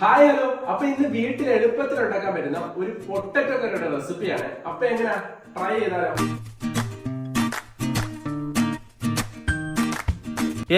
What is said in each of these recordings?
Hi hello. അപ്പൊ ഇന്ന് വീട്ടിൽ എളുപ്പത്തിൽ ഉണ്ടാക്കാൻ പറ്റുന്ന ഒരു പൊട്ടറ്റോ കറിയുടെ റെസിപ്പിയാണ്. അപ്പൊ എങ്ങനെയാ ട്രൈ ചെയ്താലോ?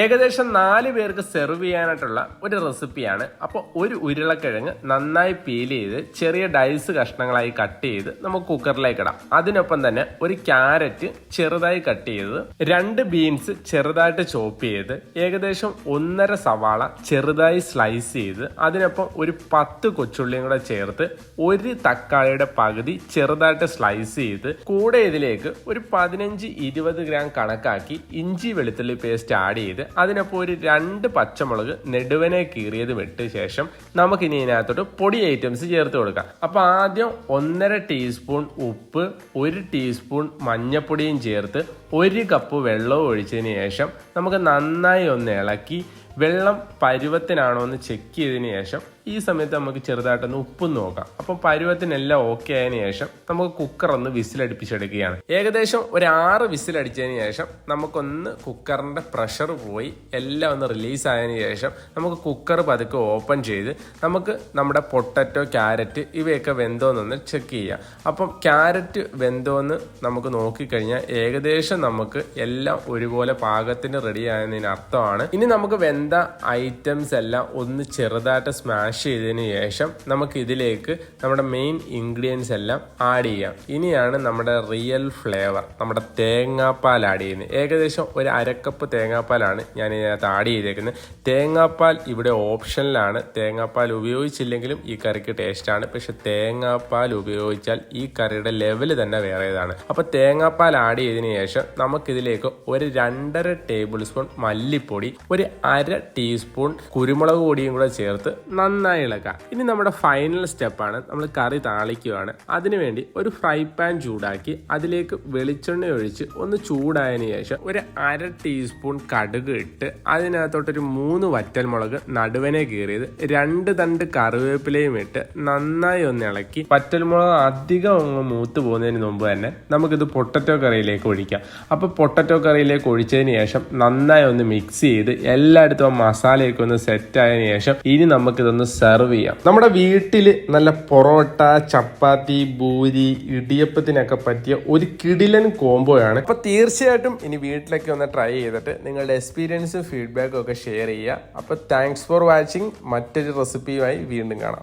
ഏകദേശം 4 പേർക്ക് സെർവ് ചെയ്യാനായിട്ടുള്ള ഒരു റെസിപ്പിയാണ്. അപ്പോൾ ഒരു ഉരുളക്കിഴങ്ങ് നന്നായി പീൽ ചെയ്ത് ചെറിയ ഡൈസ് കഷ്ണങ്ങളായി കട്ട് ചെയ്ത് നമുക്ക് കുക്കറിലേക്ക് ഇടാം. അതിനൊപ്പം തന്നെ ഒരു ക്യാരറ്റ് ചെറുതായി കട്ട് ചെയ്തത്, 2 ബീൻസ് ചെറുതായിട്ട് ചോപ്പ് ചെയ്ത്, ഏകദേശം 1.5 സവാള ചെറുതായി സ്ലൈസ് ചെയ്ത്, അതിനൊപ്പം ഒരു 10 കൊച്ചുള്ളിയും കൂടെ ചേർത്ത്, ഒരു തക്കാളിയുടെ പകുതി ചെറുതായിട്ട് സ്ലൈസ് ചെയ്ത്, കൂടെ ഇതിലേക്ക് ഒരു 15-20 ഗ്രാം കണക്കാക്കി ഇഞ്ചി വെളുത്തുള്ളി പേസ്റ്റ് ആഡ് ചെയ്ത്, അതിനൊപ്പം ഒരു 2 പച്ചമുളക് നെടുവനെ കീറിയത് വിട്ട ശേഷം നമുക്കിനി ഇതിനകത്തോട്ട് പൊടി ഐറ്റംസ് ചേർത്ത് കൊടുക്കാം. അപ്പൊ ആദ്യം 1.5 ടീസ്പൂൺ ഉപ്പ്, 1 ടീസ്പൂൺ മഞ്ഞപ്പൊടിയും ചേർത്ത് 1 കപ്പ് വെള്ളവും ഒഴിച്ചതിന് ശേഷം നമുക്ക് നന്നായി ഒന്ന് ഇളക്കി വെള്ളം പരുവത്തിനാണോ എന്ന് ചെക്ക് ചെയ്തതിന് ശേഷം ഈ സമയത്ത് നമുക്ക് ചെറുതായിട്ടൊന്ന് ഉപ്പും നോക്കാം. അപ്പം പരുവത്തിനെല്ലാം ഓക്കെ ആയതിനു ശേഷം നമുക്ക് കുക്കർ ഒന്ന് വിസിലടിപ്പിച്ചെടുക്കുകയാണ്. ഏകദേശം ഒരു 6 വിസിലടിച്ചതിന് ശേഷം നമുക്കൊന്ന് കുക്കറിന്റെ പ്രഷർ പോയി എല്ലാം ഒന്ന് റിലീസ് ആയതിനു ശേഷം നമുക്ക് കുക്കർ പതുക്കെ ഓപ്പൺ ചെയ്ത് നമുക്ക് നമ്മുടെ പൊട്ടറ്റോ, ക്യാരറ്റ് ഇവയൊക്കെ വെന്തോന്നൊന്ന് ചെക്ക് ചെയ്യാം. അപ്പം ക്യാരറ്റ് വെന്തോന്ന് നമുക്ക് നോക്കിക്കഴിഞ്ഞാൽ ഏകദേശം നമുക്ക് എല്ലാം ഒരുപോലെ പാകത്തിന് റെഡി ആയതിന് അർത്ഥമാണ്. ഇനി നമുക്ക് വെന്ത ഐറ്റംസ് എല്ലാം ഒന്ന് ചെറുതായിട്ട് സ്മാഷ് ചെയ്തതിന് ശേഷം നമുക്ക് ഇതിലേക്ക് നമ്മുടെ മെയിൻ ഇൻഗ്രീഡിയൻസ് എല്ലാം ആഡ് ചെയ്യാം. ഇനിയാണ് നമ്മുടെ റിയൽ ഫ്ലേവർ, നമ്മുടെ തേങ്ങാപ്പാൽ ആഡ് ചെയ്യുന്നത്. ഏകദേശം ഒരു 1/2 കപ്പ് തേങ്ങാപ്പാലാണ് ഞാൻ ഇതിനകത്ത് ആഡ് ചെയ്തേക്കുന്നത്. തേങ്ങാപ്പാൽ ഇവിടെ ഓപ്ഷനിലാണ്. തേങ്ങാപ്പാൽ ഉപയോഗിച്ചില്ലെങ്കിലും ഈ കറിക്ക് ടേസ്റ്റാണ്. പക്ഷെ തേങ്ങാപ്പാൽ ഉപയോഗിച്ചാൽ ഈ കറിയുടെ ലെവൽ തന്നെ വേറേതാണ്. അപ്പൊ തേങ്ങാപ്പാൽ ആഡ് ചെയ്തതിന് ശേഷം നമുക്കിതിലേക്ക് ഒരു 2.5 ടേബിൾ സ്പൂൺ മല്ലിപ്പൊടി, ഒരു 1/2 ടീസ്പൂൺ കുരുമുളക് പൊടിയും കൂടെ ചേർത്ത് നന്നായി ഇളക്കാം. ഇനി നമ്മുടെ ഫൈനൽ സ്റ്റെപ്പാണ്, നമ്മൾ കറി താളിക്കുകയാണ്. അതിനുവേണ്ടി ഒരു ഫ്രൈ പാൻ ചൂടാക്കി അതിലേക്ക് വെളിച്ചെണ്ണ ഒഴിച്ച് ഒന്ന് ചൂടായതിനു ശേഷം ഒരു 1/2 ടീസ്പൂൺ കടുക് ഇട്ട് അതിനകത്തോട്ടൊരു 3 വറ്റൽമുളക് നടുവനെ കീറിയത്, 2 തണ്ട് കറിവേപ്പിലയും ഇട്ട് നന്നായി ഒന്ന് ഇളക്കി വറ്റൽമുളക് അധികം ഒന്ന് മൂത്ത് പോകുന്നതിന് മുമ്പ് തന്നെ നമുക്കിത് പൊട്ടറ്റോ കറിയിലേക്ക് ഒഴിക്കാം. അപ്പൊ പൊട്ടറ്റോ കറിയിലേക്ക് ഒഴിച്ചതിന് ശേഷം നന്നായി ഒന്ന് മിക്സ് ചെയ്ത് എല്ലായിടത്തും മസാലയൊക്കെ ഒന്ന് സെറ്റ് ആയതിനു ശേഷം ഇനി നമുക്കിതൊന്ന് സെർവ് ചെയ്യാം. നമ്മുടെ വീട്ടിൽ നല്ല പൊറോട്ട, ചപ്പാത്തി, പൂരി, ഇടിയപ്പത്തിനൊക്കെ പറ്റിയ ഒരു കിടിലൻ കോംബോയാണ്. അപ്പൊ തീർച്ചയായിട്ടും ഇനി വീട്ടിലൊക്കെ ഒന്ന് ട്രൈ ചെയ്തിട്ട് നിങ്ങളുടെ എക്സ്പീരിയൻസും ഫീഡ്ബാക്കും ഒക്കെ ഷെയർ ചെയ്യുക. അപ്പൊ താങ്ക്സ് ഫോർ വാച്ചിങ്. മറ്റൊരു റെസിപ്പിയുമായി വീണ്ടും കാണാം.